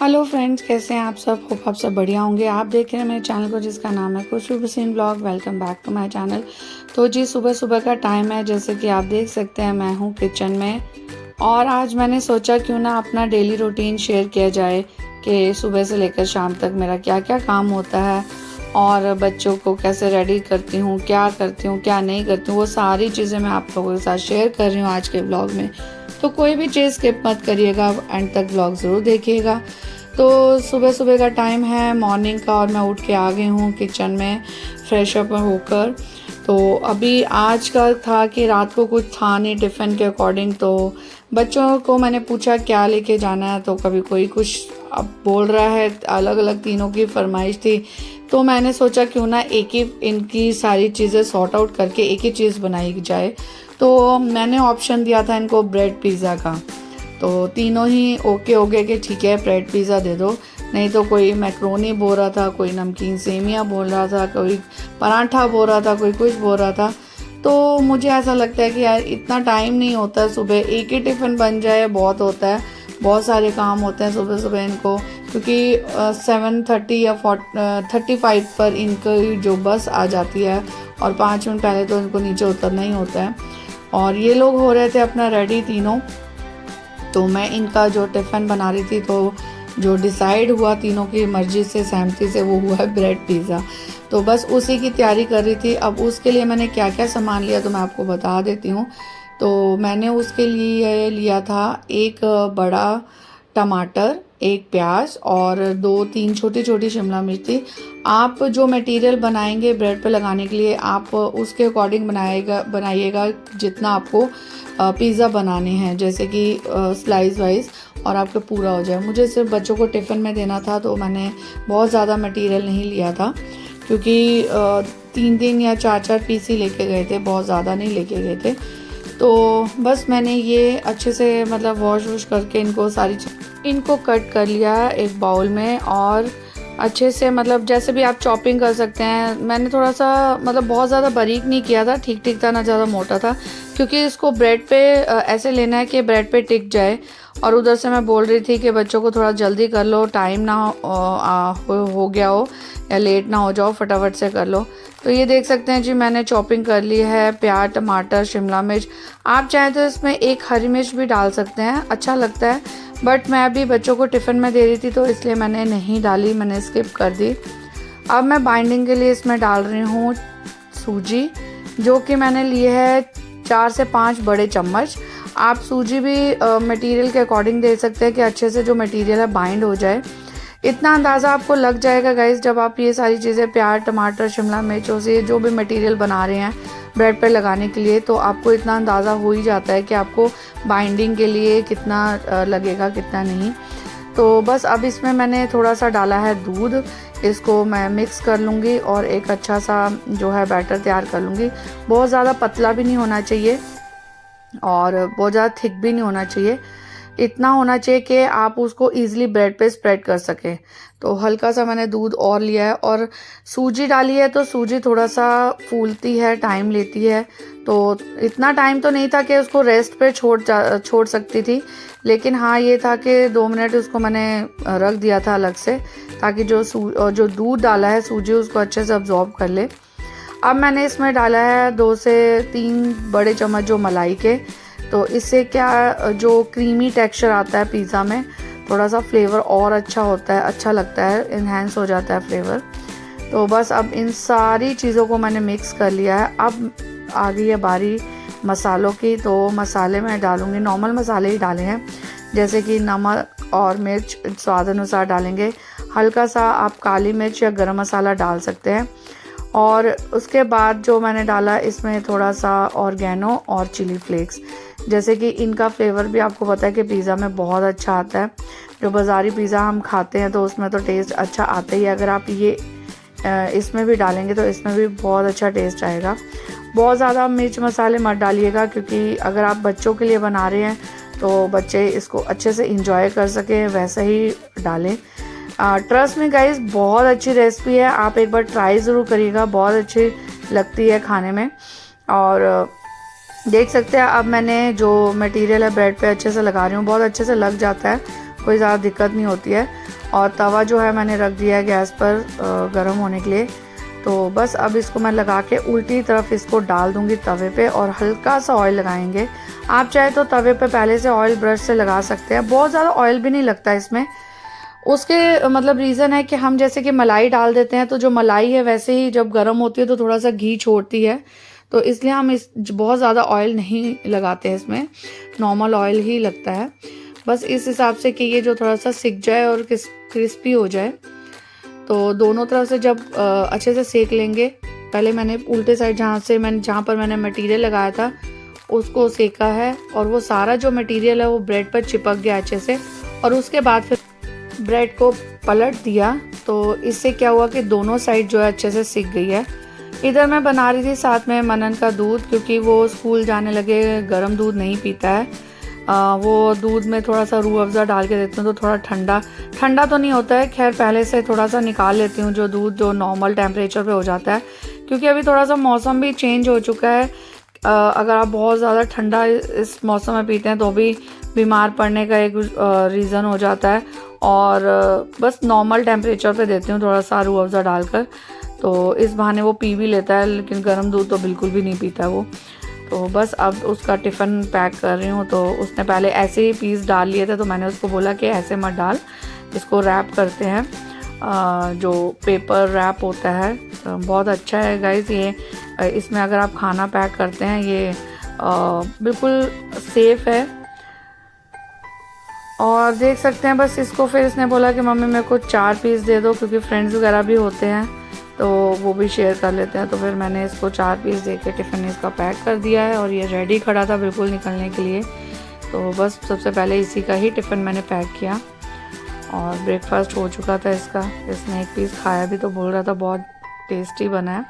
Hello friends, कैसे हैं आप सब। होप आप सब बढ़िया होंगे। आप देख रहे हैं मेरे चैनल को जिसका नाम है Khushboo Hussain blog. Welcome back to my channel. तो जी सुबह सुबह का टाइम है, जैसे कि आप देख सकते हैं मैं हूँ किचन में। और आज मैंने सोचा क्यों ना अपना डेली रूटीन शेयर किया जाए कि सुबह से लेकर शाम तक मेरा क्या क्या काम होता है और बच्चों को कैसे रेडी करती हूँ, क्या करती हूँ क्या नहीं करती हूँ, वो सारी चीज़ें मैं आप लोगों के साथ शेयर कर रही हूँ आज के ब्लॉग में। तो कोई भी चीज़ स्किप मत करिएगा, एंड तक ब्लॉग ज़रूर देखिएगा। तो सुबह सुबह का टाइम है मॉर्निंग का, और मैं उठ के आ गई हूँ किचन में फ्रेश अप होकर। तो अभी आज का था कि रात को कुछ था नहीं टिफ़िन के अकॉर्डिंग, तो बच्चों को मैंने पूछा क्या लेके जाना है, तो कभी कोई कुछ अब बोल रहा है, अलग अलग तीनों की फरमाइश थी। तो मैंने सोचा क्यों ना एक ही इनकी सारी चीज़ें सॉर्ट आउट करके एक ही चीज़ बनाई जाए। तो मैंने ऑप्शन दिया था इनको ब्रेड पिज़्ज़ा का। तो तीनों ही ओके हो गए कि ठीक है ब्रेड पिज़्ज़ा दे दो। नहीं तो कोई मैक्रोनी बोल रहा था, कोई नमकीन सेमिया बोल रहा था, कोई पराठा बोल रहा था, कोई कुछ बोल रहा था। तो मुझे ऐसा लगता है कि यार इतना टाइम नहीं होता, सुबह एक ही टिफ़िन बन जाए बहुत होता है। बहुत सारे काम होते हैं सुबह सुबह इनको, क्योंकि 7:30 या 35 पर इनकी जो बस आ जाती है, और 5 मिनट पहले तो इनको नीचे उतरना ही होता है। और ये लोग हो रहे थे अपना रेडी तीनों। तो मैं इनका जो टिफ़िन बना रही थी, तो जो डिसाइड हुआ तीनों की मर्ज़ी से, सहमति से, वो हुआ है ब्रेड पिज़्ज़ा। तो बस उसी की तैयारी कर रही थी। अब उसके लिए मैंने क्या क्या सामान लिया तो मैं आपको बता देती हूँ। तो मैंने उसके लिए लिया था एक बड़ा टमाटर, एक प्याज और 2-3 छोटी छोटी शिमला मिर्च थी। आप जो मटेरियल बनाएंगे ब्रेड पे लगाने के लिए, आप उसके अकॉर्डिंग बनाइएगा जितना आपको पिज़्ज़ा बनाने हैं, जैसे कि स्लाइस वाइज, और आपका पूरा हो जाए। मुझे सिर्फ बच्चों को टिफ़िन में देना था, तो मैंने बहुत ज़्यादा मटेरियल नहीं लिया था, क्योंकि 3 या 4 पीस ही लेके गए थे, बहुत ज़्यादा नहीं लेके गए थे। तो बस मैंने ये अच्छे से मतलब वॉश करके इनको कट कर लिया एक बाउल में, और अच्छे से मतलब जैसे भी आप चॉपिंग कर सकते हैं। मैंने थोड़ा सा मतलब बहुत ज़्यादा बारीक नहीं किया था, ठीक ठीक था, ना ज़्यादा मोटा था, क्योंकि इसको ब्रेड पे ऐसे लेना है कि ब्रेड पे टिक जाए। और उधर से मैं बोल रही थी कि बच्चों को थोड़ा जल्दी कर लो, टाइम ना हो गया हो या लेट ना हो जाओ, फटाफट से कर लो। तो ये देख सकते हैं जी, मैंने चॉपिंग कर ली है प्याज, टमाटर, शिमला मिर्च। आप चाहें तो इसमें एक हरी मिर्च भी डाल सकते हैं, अच्छा लगता है, बट मैं अभी बच्चों को टिफ़िन में दे रही थी तो इसलिए मैंने नहीं डाली, मैंने स्किप कर दी। अब मैं बाइंडिंग के लिए इसमें डाल रही हूँ सूजी, जो कि मैंने लिए है 4 से 5 बड़े चम्मच। आप सूजी भी मटेरियल के अकॉर्डिंग दे सकते हैं कि अच्छे से जो मटेरियल है बाइंड हो जाए। इतना अंदाज़ा आपको लग जाएगा गाइस, जब आप ये सारी चीज़ें प्याज, टमाटर, शिमला मिर्चों से जो भी मटेरियल बना रहे हैं ब्रेड पे लगाने के लिए, तो आपको इतना अंदाज़ा हो ही जाता है कि आपको बाइंडिंग के लिए कितना लगेगा, कितना नहीं। तो बस अब इसमें मैंने थोड़ा सा डाला है दूध, इसको मैं मिक्स कर लूँगी और एक अच्छा सा जो है बैटर तैयार कर लूँगी। बहुत ज़्यादा पतला भी नहीं होना चाहिए और बहुत ज़्यादा थिक भी नहीं होना चाहिए, इतना होना चाहिए कि आप उसको ईजिली ब्रेड पे स्प्रेड कर सकें। तो हल्का सा मैंने दूध और लिया है, और सूजी डाली है, तो सूजी थोड़ा सा फूलती है, टाइम लेती है। तो इतना टाइम तो नहीं था कि उसको रेस्ट पे छोड़ सकती थी, लेकिन हाँ ये था कि 2 मिनट उसको मैंने रख दिया था अलग से, ताकि जो दूध डाला है सूजी उसको अच्छे से अब्जॉर्ब कर ले। अब मैंने इसमें डाला है 2 से 3 बड़े चम्मच जो मलाई के। तो इससे क्या जो क्रीमी टेक्सचर आता है पिज़्ज़ा में, थोड़ा सा फ्लेवर और अच्छा होता है, अच्छा लगता है, इन्हेंस हो जाता है फ्लेवर। तो बस अब इन सारी चीज़ों को मैंने मिक्स कर लिया है। अब आ गई है बारी मसालों की। तो मसाले मैं डालूँगी, नॉर्मल मसाले ही डाले हैं, जैसे कि नमक और मिर्च स्वाद अनुसार डालेंगे। हल्का सा आप काली मिर्च या गरम मसाला डाल सकते हैं। और उसके बाद जो मैंने डाला इसमें थोड़ा सा ऑर्गेनो और चिली फ्लेक्स, जैसे कि इनका फ्लेवर भी आपको पता है कि पिज़्ज़ा में बहुत अच्छा आता है। जो बाज़ारी पिज़्ज़ा हम खाते हैं तो उसमें तो टेस्ट अच्छा आता ही है, अगर आप ये इसमें भी डालेंगे तो इसमें भी बहुत अच्छा टेस्ट आएगा। बहुत ज़्यादा मिर्च मसाले मत डालिएगा, क्योंकि अगर आप बच्चों के लिए बना रहे हैं तो बच्चे इसको अच्छे से इंजॉय कर सकें, वैसे ही डालें। ट्रस्ट में गाइस, बहुत अच्छी रेसिपी है, आप एक बार ट्राई ज़रूर करिएगा, बहुत अच्छी लगती है खाने में। और देख सकते हैं अब मैंने जो मटेरियल है ब्रेड पे अच्छे से लगा रही हूँ, बहुत अच्छे से लग जाता है, कोई ज़्यादा दिक्कत नहीं होती है। और तवा जो है मैंने रख दिया है गैस पर गर्म होने के लिए। तो बस अब इसको मैं लगा के उल्टी तरफ इसको डाल दूंगी तवे पे और हल्का सा ऑयल लगाएंगे। आप चाहे तो तवे पे पहले से ऑयल ब्रश से लगा सकते हैं, बहुत ज़्यादा ऑयल भी नहीं लगता इसमें। उसके मतलब रीज़न है कि हम जैसे कि मलाई डाल देते हैं तो जो मलाई है वैसे ही जब गर्म होती है तो थोड़ा सा घी छोड़ती है, तो इसलिए हम इस बहुत ज़्यादा ऑयल नहीं लगाते हैं इसमें, नॉर्मल ऑयल ही लगता है। बस इस हिसाब से कि ये जो थोड़ा सा सिक जाए और क्रिस्पी हो जाए। तो दोनों तरफ से जब अच्छे से सेक लेंगे, पहले मैंने उल्टे साइड जहाँ पर मैंने मटेरियल लगाया था उसको सेका है और वो सारा जो मटेरियल है वो ब्रेड पर चिपक गया अच्छे से। और उसके बाद फिर ब्रेड को पलट दिया, तो इससे क्या हुआ कि दोनों साइड जो है अच्छे से सिक गई है। इधर मैं बना रही थी साथ में मनन का दूध, क्योंकि वो स्कूल जाने लगे, गर्म दूध नहीं पीता है। वो दूध में थोड़ा सा रूह अफ़ज़ा डाल के देती हूँ तो थोड़ा ठंडा तो नहीं होता है, खैर पहले से थोड़ा सा निकाल लेती हूँ जो दूध जो नॉर्मल टेम्परेचर पे हो जाता है, क्योंकि अभी थोड़ा सा मौसम भी चेंज हो चुका है। अगर आप बहुत ज़्यादा ठंडा इस मौसम में पीते हैं तो भी बीमार पड़ने का एक रीज़न हो जाता है। और बस नॉर्मल टेम्परेचर पे देती हूँ थोड़ा सा रूह अफ़ज़ा डालकर, तो इस बहाने वो पी भी लेता है, लेकिन गर्म दूध तो बिल्कुल भी नहीं पीता वो। तो बस अब उसका टिफ़िन पैक कर रही हूँ। तो उसने पहले ऐसे ही पीस डाल लिए थे, तो मैंने उसको बोला कि ऐसे मत डाल, इसको रैप करते हैं, जो पेपर रैप होता है बहुत अच्छा है गाइस ये। इसमें अगर आप खाना पैक करते हैं ये बिल्कुल सेफ़ है। और देख सकते हैं बस इसको, फिर इसने बोला कि मम्मी मेरे को 4 पीस दे दो, क्योंकि फ्रेंड्स वगैरह भी होते हैं तो वो भी शेयर कर लेते हैं। तो फिर मैंने इसको 4 पीस दे के टिफ़िन इसका पैक कर दिया है और ये रेडी खड़ा था बिल्कुल निकलने के लिए। तो बस सबसे पहले इसी का ही टिफ़िन मैंने पैक किया और ब्रेकफास्ट हो चुका था इसका। इसने 1 पीस खाया भी तो बोल रहा था बहुत टेस्टी बना है।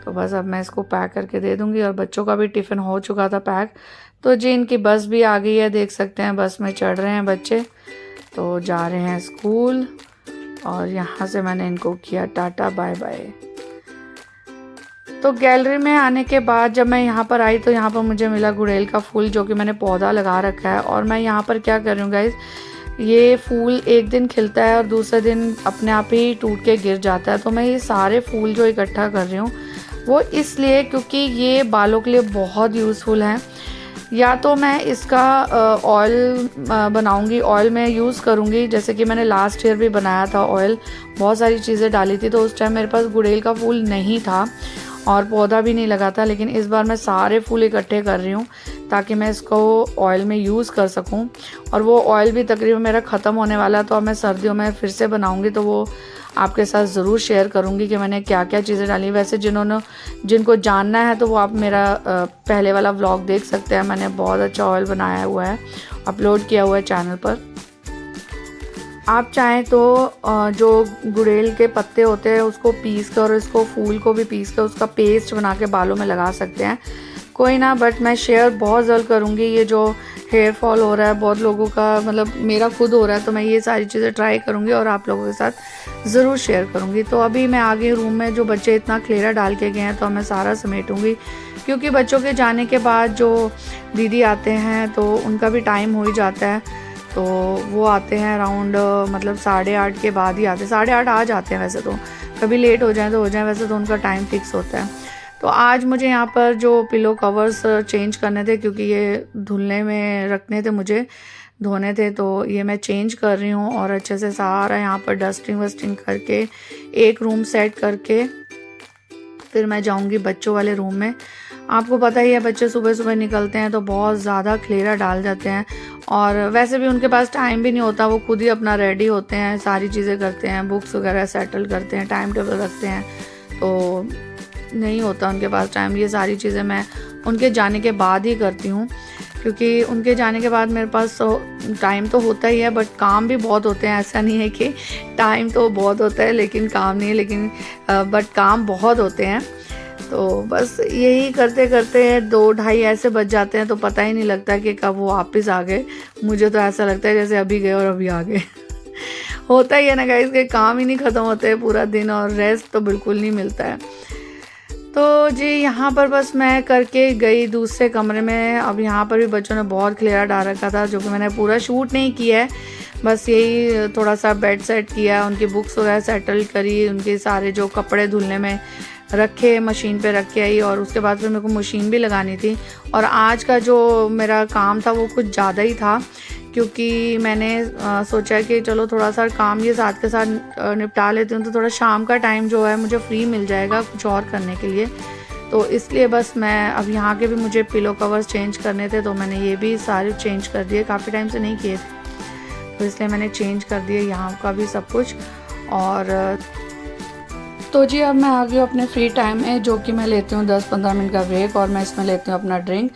तो बस अब मैं इसको पैक करके दे दूँगी और बच्चों का भी टिफ़िन हो चुका था पैक। तो जी इनकी बस भी आ गई है, देख सकते हैं बस में चढ़ रहे हैं बच्चे, तो जा रहे हैं स्कूल। और यहाँ से मैंने इनको किया टाटा बाय बाय। तो गैलरी में आने के बाद जब मैं यहाँ पर आई तो यहाँ पर मुझे मिला गुड़ैल का फूल, जो कि मैंने पौधा लगा रखा है। और मैं यहाँ पर क्या कर रही हूँ गाइस, ये फूल एक दिन खिलता है और दूसरे दिन अपने आप ही टूट के गिर जाता है। तो मैं ये सारे फूल जो इकट्ठा कर रही हूँ वो इसलिए क्योंकि ये बालों के लिए बहुत यूज़फुल हैं। या तो मैं इसका ऑयल बनाऊंगी, ऑयल में यूज़ करूंगी, जैसे कि मैंने लास्ट ईयर भी बनाया था ऑयल, बहुत सारी चीज़ें डाली थी। तो उस टाइम मेरे पास गुड़ैल का फूल नहीं था और पौधा भी नहीं लगा था, लेकिन इस बार मैं सारे फूल इकट्ठे कर रही हूँ ताकि मैं इसको ऑयल में यूज़ कर सकूँ। और वो ऑयल भी तकरीबन मेरा ख़त्म होने वाला है, तो अब मैं सर्दियों में फिर से बनाऊँगी तो वो आपके साथ ज़रूर शेयर करूँगी कि मैंने क्या क्या चीज़ें डाली। वैसे जिनको जानना है तो वो आप मेरा पहले वाला व्लॉग देख सकते हैं, मैंने बहुत अच्छा ऑयल बनाया हुआ है, अपलोड किया हुआ है चैनल पर। आप चाहें तो जो गुड़ैल के पत्ते होते हैं उसको पीस कर और इसको फूल को भी पीस कर उसका पेस्ट बना के बालों में लगा सकते हैं, कोई ना। बट मैं शेयर बहुत जल्द करूँगी। ये जो हेयर फॉल हो रहा है बहुत लोगों का, मतलब मेरा खुद हो रहा है, तो मैं ये सारी चीज़ें ट्राई करूँगी और आप लोगों के साथ ज़रूर शेयर करूँगी। तो अभी मैं आगे रूम में जो बच्चे इतना खलेरा डाल के गए हैं तो मैं सारा समेटूँगी, क्योंकि बच्चों के जाने के बाद जो दीदी आते हैं तो उनका भी टाइम हो ही जाता है। तो वो आते हैं अराउंड मतलब 8:30 के बाद ही आते हैं, 8:30 आ जाते हैं वैसे तो, कभी लेट हो जाए तो हो जाए, वैसे तो उनका टाइम फिक्स होता है। तो आज मुझे यहाँ पर जो पिलो कवर्स चेंज करने थे, क्योंकि ये धुलने में रखने थे, मुझे धोने थे, तो ये मैं चेंज कर रही हूँ और अच्छे से सारा यहाँ पर डस्टिंग वस्टिंग करके एक रूम सेट करके फिर मैं जाऊँगी बच्चों वाले रूम में। आपको पता ही है बच्चे सुबह सुबह निकलते हैं तो बहुत ज़्यादा खलेरा डाल जाते हैं और वैसे भी उनके पास टाइम भी नहीं होता, वो खुद ही अपना रेडी होते हैं, सारी चीज़ें करते हैं, बुक्स वगैरह सेटल करते हैं, टाइम टेबल रखते हैं, तो नहीं होता उनके पास टाइम। ये सारी चीज़ें मैं उनके जाने के बाद ही करती हूँ, क्योंकि उनके जाने के बाद मेरे पास टाइम तो होता ही है बट काम भी बहुत होते हैं। ऐसा नहीं है कि टाइम तो बहुत होता है लेकिन काम नहीं है, लेकिन बट काम बहुत होते हैं। तो बस यही करते करते 2-2:30 ऐसे बज जाते हैं, तो पता ही नहीं लगता कि कब वो वापस आ गए। मुझे तो ऐसा लगता है जैसे अभी गए और अभी आ गए। होता ही है ना गाइस, के काम ही नहीं ख़त्म होते हैं पूरा दिन और रेस्ट तो बिल्कुल नहीं मिलता है। तो जी यहाँ पर बस मैं करके गई दूसरे कमरे में। अब यहाँ पर भी बच्चों ने बहुत खलेरा डाल रखा था, जो कि मैंने पूरा शूट नहीं किया है, बस यही थोड़ा सा बेड सेट किया, उनकी बुक्स वगैरह सेटल करी, उनके सारे जो कपड़े धुलने में रखे मशीन पे रख के आई, और उसके बाद फिर मेरे को मशीन भी लगानी थी। और आज का जो मेरा काम था वो कुछ ज़्यादा ही था, क्योंकि मैंने सोचा कि चलो थोड़ा सा काम ये साथ के साथ निपटा लेती हूँ, तो थोड़ा शाम का टाइम जो है मुझे फ्री मिल जाएगा कुछ और करने के लिए। तो इसलिए बस मैं अब यहाँ के भी मुझे पिलो कवर्स चेंज करने थे, तो मैंने ये भी सारे चेंज कर दिए, काफ़ी टाइम से नहीं किए थे, तो इसलिए मैंने चेंज कर दिए यहाँ का भी सब कुछ। और तो जी अब मैं आ गई हूँ अपने फ्री टाइम में, जो कि मैं लेती हूँ 10-15 मिनट का ब्रेक, और मैं इसमें लेती हूँ अपना ड्रिंक।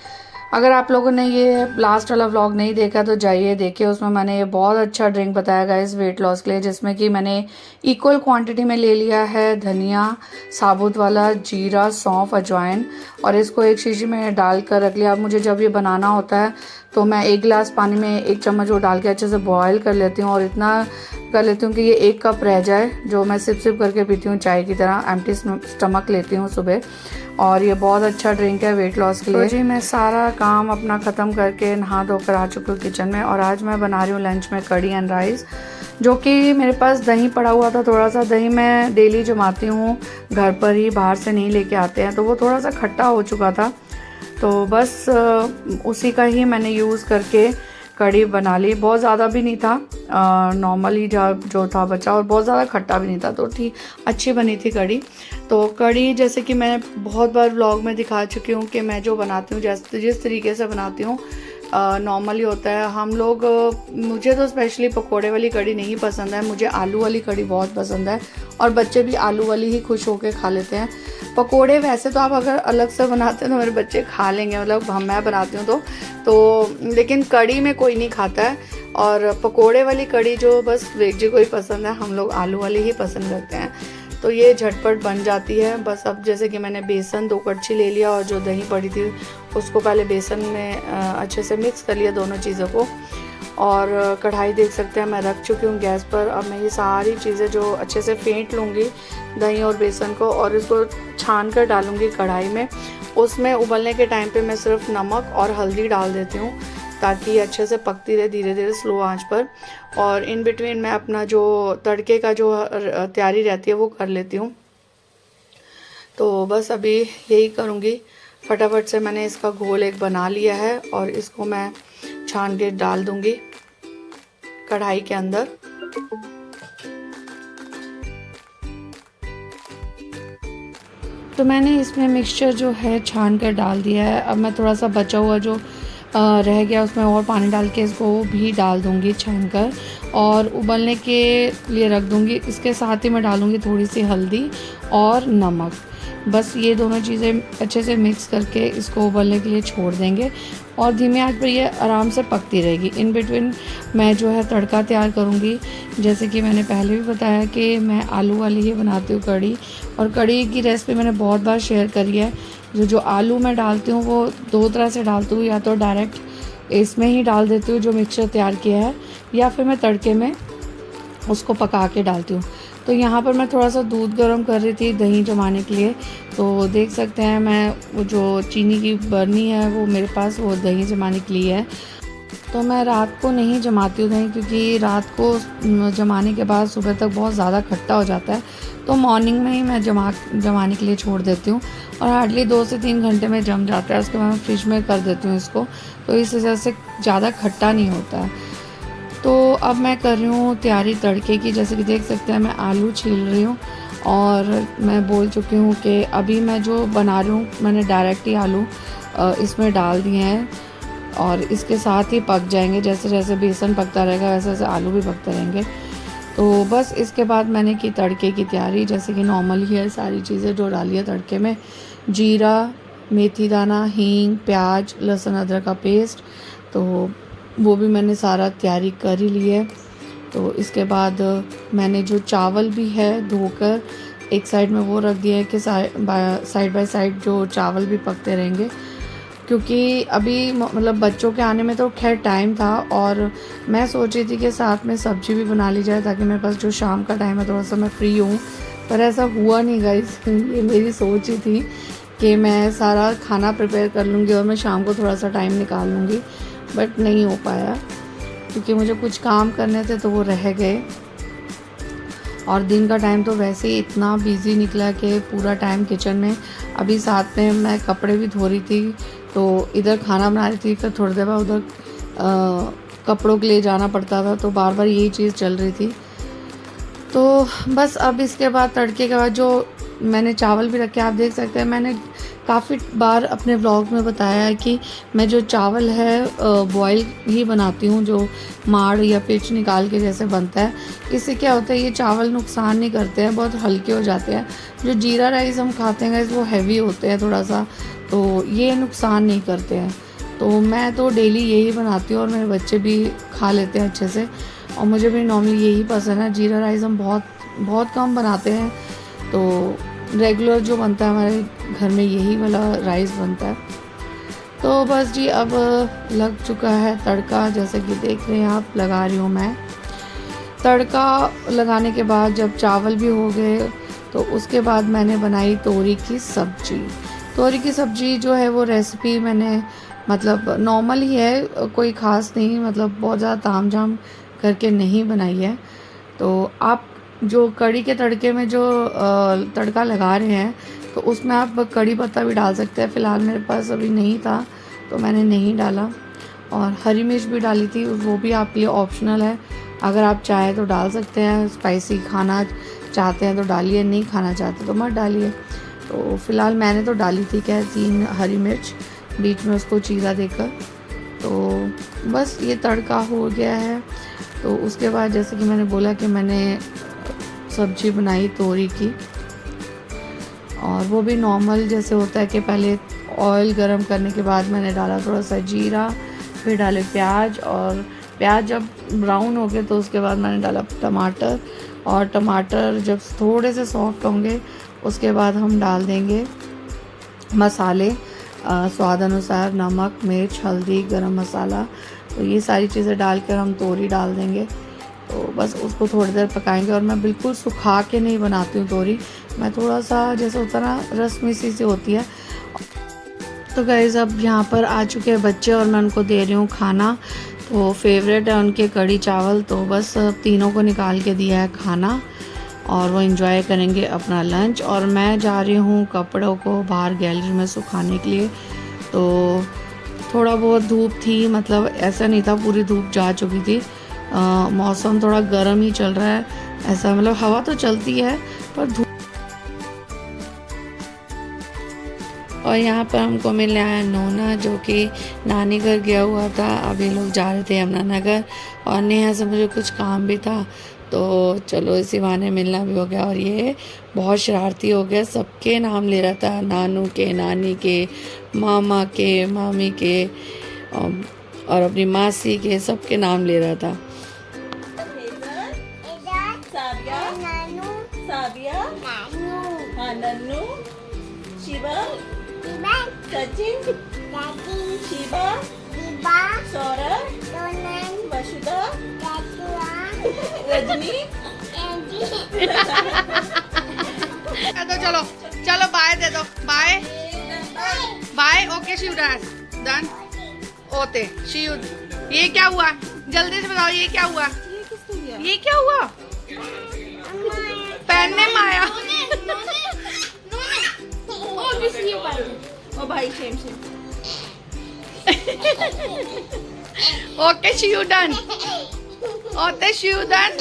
अगर आप लोगों ने ये लास्ट वाला व्लॉग नहीं देखा तो जाइए देखिए, उसमें मैंने ये बहुत अच्छा ड्रिंक बताया गाइस वेट लॉस के लिए, जिसमें कि मैंने इक्वल क्वांटिटी में ले लिया है धनिया साबुत वाला, जीरा, सौंफ, अजवाइन, और इसको एक शीशी में डाल कर रख लिया। अब मुझे जब ये बनाना होता है तो मैं 1 गिलास पानी में 1 चम्मच वो डाल के अच्छे से बॉयल कर लेती हूँ, और इतना कर लेती हूँ कि ये 1 कप रह जाए, जो मैं सिप सिप करके पीती हूँ चाय की तरह, एम्प्टी स्टमक लेती हूँ सुबह। और ये बहुत अच्छा ड्रिंक है वेट लॉस के लिए। तो जी मैं सारा काम अपना ख़त्म करके नहा धोकर आ चुकी हूँ किचन में, और आज मैं बना रही हूँ लंच में कढ़ी एंड राइस, जो कि मेरे पास दही पड़ा हुआ था। थोड़ा सा दही मैं डेली जमाती हूँ घर पर ही, बाहर से नहीं लेके आते हैं, तो वो थोड़ा सा खट्टा हो चुका था, तो बस उसी का ही मैंने यूज़ करके कढ़ी बना ली। बहुत ज़्यादा भी नहीं था, नॉर्मल ही जो था बचा, और बहुत ज़्यादा खट्टा भी नहीं था, तो ठीक अच्छी बनी थी कढ़ी। तो कढ़ी जैसे कि मैं बहुत बार व्लॉग में दिखा चुकी हूँ कि मैं जो बनाती हूँ जिस तरीके से बनाती हूँ नॉर्मली होता है। हम लोग मुझे तो स्पेशली पकोड़े वाली कढ़ी नहीं पसंद है, मुझे आलू वाली कढ़ी बहुत पसंद है, और बच्चे भी आलू वाली ही खुश होकर खा लेते हैं। पकोड़े वैसे तो आप अगर अलग से बनाते हैं तो मेरे बच्चे खा लेंगे, मतलब मैं बनाती हूँ तो लेकिन कढ़ी में कोई नहीं खाता है, और पकोड़े वाली कढ़ी जो बस वेजी को ही पसंद है, हम लोग आलू वाली ही पसंद करते हैं। तो ये झटपट बन जाती है। बस अब जैसे कि मैंने बेसन 2 कड़छी ले लिया, और जो दही पड़ी थी उसको पहले बेसन में अच्छे से मिक्स कर लिया दोनों चीज़ों को, और कढ़ाई देख सकते हैं मैं रख चुकी हूँ गैस पर। अब मैं ये सारी चीज़ें जो अच्छे से फेंट लूँगी दही और बेसन को, और इसको छान कर डालूँगी कढ़ाई में। उसमें उबलने के टाइम पे मैं सिर्फ नमक और हल्दी डाल देती हूँ, ताकि ये अच्छे से पकती रहे धीरे धीरे स्लो आंच पर। और इन बिटवीन मैं अपना जो तड़के का जो तैयारी रहती है वो कर लेती हूँ। तो बस अभी यही करूँगी, फटाफट से मैंने इसका घोल एक बना लिया है, और इसको मैं छान के डाल दूँगी कढ़ाई के अंदर। तो मैंने इसमें मिक्सचर जो है छान कर डाल दिया है। अब मैं थोड़ा सा बचा हुआ जो रह गया उसमें और पानी डाल के इसको भी डाल दूंगी छान कर, और उबलने के लिए रख दूंगी। इसके साथ ही मैं डालूंगी थोड़ी सी हल्दी और नमक। बस ये दोनों चीज़ें अच्छे से मिक्स करके इसको उबलने के लिए छोड़ देंगे, और धीमे आंच पर ये आराम से पकती रहेगी। इन बिटवीन मैं जो है तड़का तैयार करूँगी। जैसे कि मैंने पहले भी बताया कि मैं आलू वाली ही बनाती हूँ कढ़ी, और कढ़ी की रेसिपी मैंने बहुत बार शेयर करी है। जो आलू मैं डालती हूँ वो 2 तरह से डालती हूँ, या तो डायरेक्ट इसमें ही डाल देती हूँ जो मिक्सचर तैयार किया है, या फिर मैं तड़के में उसको पका के डालती हूँ। तो यहाँ पर मैं थोड़ा सा दूध गर्म कर रही थी दही जमाने के लिए। तो देख सकते हैं मैं वो जो चीनी की बर्नी है वो मेरे पास वो दही जमाने के लिए है। तो मैं रात को नहीं जमाती हूँ दही, क्योंकि रात को जमाने के बाद सुबह तक बहुत ज़्यादा खट्टा हो जाता है, तो मॉर्निंग में ही मैं जमाने के लिए छोड़ देती हूँ, और हार्डली 2 से 3 घंटे में जम जाता है। उसके बाद मैं फ्रिज में कर देती हूँ इसको, तो इस वजह से ज़्यादा खट्टा नहीं होता है। तो अब मैं कर रही हूँ तैयारी तड़के की। जैसे कि देख सकते हैं मैं आलू छील रही हूँ, और मैं बोल चुकी हूँ कि अभी मैं जो बना रही हूँ मैंने डायरेक्ट ही आलू इसमें डाल दिए हैं, और इसके साथ ही पक जाएंगे। जैसे जैसे बेसन पकता रहेगा वैसे वैसे आलू भी पकते रहेंगे। तो बस इसके बाद मैंने की तड़के की तैयारी। जैसे कि नॉर्मल ही है सारी चीज़ें जो डाली है तड़के में, जीरा, मेथी दाना, हींग, प्याज, लहसुन अदरक का पेस्ट, तो वो भी मैंने सारा तैयारी कर ही ली है। तो इसके बाद मैंने जो चावल भी है धोकर एक साइड में वो रख दिया है कि साइड बाय साइड जो चावल भी पकते रहेंगे, क्योंकि अभी मतलब बच्चों के आने में तो खैर टाइम था, और मैं सोच रही थी कि साथ में सब्ज़ी भी बना ली जाए ताकि मेरे पास जो शाम का टाइम है थोड़ा सा मैं फ्री हूँ। पर ऐसा हुआ नहीं गाइस। ये मेरी सोच ही थी कि मैं सारा खाना प्रिपेयर कर लूँगी और मैं शाम को थोड़ा सा टाइम निकाल लूँगी, बट नहीं हो पाया, क्योंकि मुझे कुछ काम करने थे तो वो रह गए। और दिन का टाइम तो वैसे ही इतना बिज़ी निकला कि पूरा टाइम किचन में। अभी साथ में मैं कपड़े भी धो रही थी, तो इधर खाना बना रही थी, फिर थोड़ी देर बाद उधर कपड़ों के लिए जाना पड़ता था, तो बार बार यही चीज़ चल रही थी। तो बस अब इसके बाद तड़के के बाद जो मैंने चावल भी रखे, आप देख सकते हैं मैंने काफ़ी बार अपने व्लॉग में बताया है कि मैं जो चावल है बॉयल ही बनाती हूँ, जो माड़ या पिच निकाल के जैसे बनता है। इससे क्या होता है, ये चावल नुकसान नहीं करते हैं, बहुत हल्के हो जाते हैं। जो जीरा राइस हम खाते हैं वो हैवी होते हैं थोड़ा सा, तो ये नुकसान नहीं करते हैं। तो मैं तो डेली यही बनाती हूँ और मेरे बच्चे भी खा लेते हैं अच्छे से, और मुझे भी नॉर्मली यही पसंद है। जीरा राइस हम बहुत कम बनाते हैं, तो रेगुलर जो बनता है हमारे घर में यही वाला राइस बनता है। तो बस जी अब लग चुका है तड़का, जैसे कि देख रहे हैं आप, लगा रही हूँ मैं। तड़का लगाने के बाद जब चावल भी हो गए, तो उसके बाद मैंने बनाई तोरी की सब्ज़ी। तोरी की सब्ज़ी जो है वो रेसिपी मैंने मतलब नॉर्मल ही है, कोई ख़ास नहीं, मतलब बहुत ज़्यादा ताम झाम करके नहीं बनाई है। तो आप जो कड़ी के तड़के में जो तड़का लगा रहे हैं, तो उसमें आप कड़ी पत्ता भी डाल सकते हैं। फ़िलहाल मेरे पास अभी नहीं था तो मैंने नहीं डाला, और हरी मिर्च भी डाली थी, वो भी आपके लिए ऑप्शनल है। अगर आप चाहें तो डाल सकते हैं, स्पाइसी खाना चाहते हैं तो डालिए, नहीं खाना चाहते तो मत डालिए। तो फ़िलहाल मैंने तो डाली थी 3 हरी मिर्च बीच में उसको चीरा देकर। तो बस ये तड़का हो गया है। तो उसके बाद जैसे कि मैंने बोला कि मैंने सब्ज़ी बनाई तोरी की, और वो भी नॉर्मल जैसे होता है कि पहले ऑयल गरम करने के बाद मैंने डाला थोड़ा सा जीरा, फिर डाले प्याज, और प्याज जब ब्राउन हो गए तो उसके बाद मैंने डाला टमाटर, और टमाटर जब थोड़े से सॉफ्ट होंगे उसके बाद हम डाल देंगे मसाले, स्वाद अनुसार नमक, मिर्च, हल्दी, गरम मसाला। तो ये सारी चीज़ें डालकर हम तोरी डाल देंगे। तो बस उसको थोड़ी देर पकाएंगे, और मैं बिल्कुल सुखा के नहीं बनाती हूँ तोरी, मैं थोड़ा सा जैसे होता ना रस मिसी सी होती है। तो गाइस अब यहाँ पर आ चुके हैं बच्चे और मैं उनको दे रही हूँ खाना। तो फेवरेट है उनके कड़ी चावल, तो बस तीनों को निकाल के दिया है खाना, और वो एंजॉय करेंगे अपना लंच। और मैं जा रही हूँ कपड़ों को बाहर गैलरी में सुखाने के लिए। तो थोड़ा बहुत धूप थी, मतलब ऐसा नहीं था पूरी धूप जा चुकी थी। मौसम थोड़ा गर्म ही चल रहा है, ऐसा मतलब हवा तो चलती है पर धूप। और यहाँ पर हमको मिलने आया नोना, जो कि नानी घर गया हुआ था। अभी लोग जा रहे थे यमुनानगर, और नेहा से मुझे कुछ काम भी था, तो चलो इसी बहाने मिलना भी हो गया। और ये बहुत शरारती हो गया, सबके नाम ले रहा था, नानू के, नानी के, मामा के, मामी के, और अपनी मासी के, सबके नाम ले रहा था। साबिया, हाँ नन्नू, शिवा, सचिन, शिवा, सौरभ, वसुधा, रजनी। तो चलो चलो बाय दे दो, bye bye. Okay see you done ओते शी यू। ये क्या हुआ, जल्दी से बताओ, ये क्या हुआ, ये क्या हुआ? पहनने में आया। ओ भाई shame. Okay see you done, ओते शी यू डन।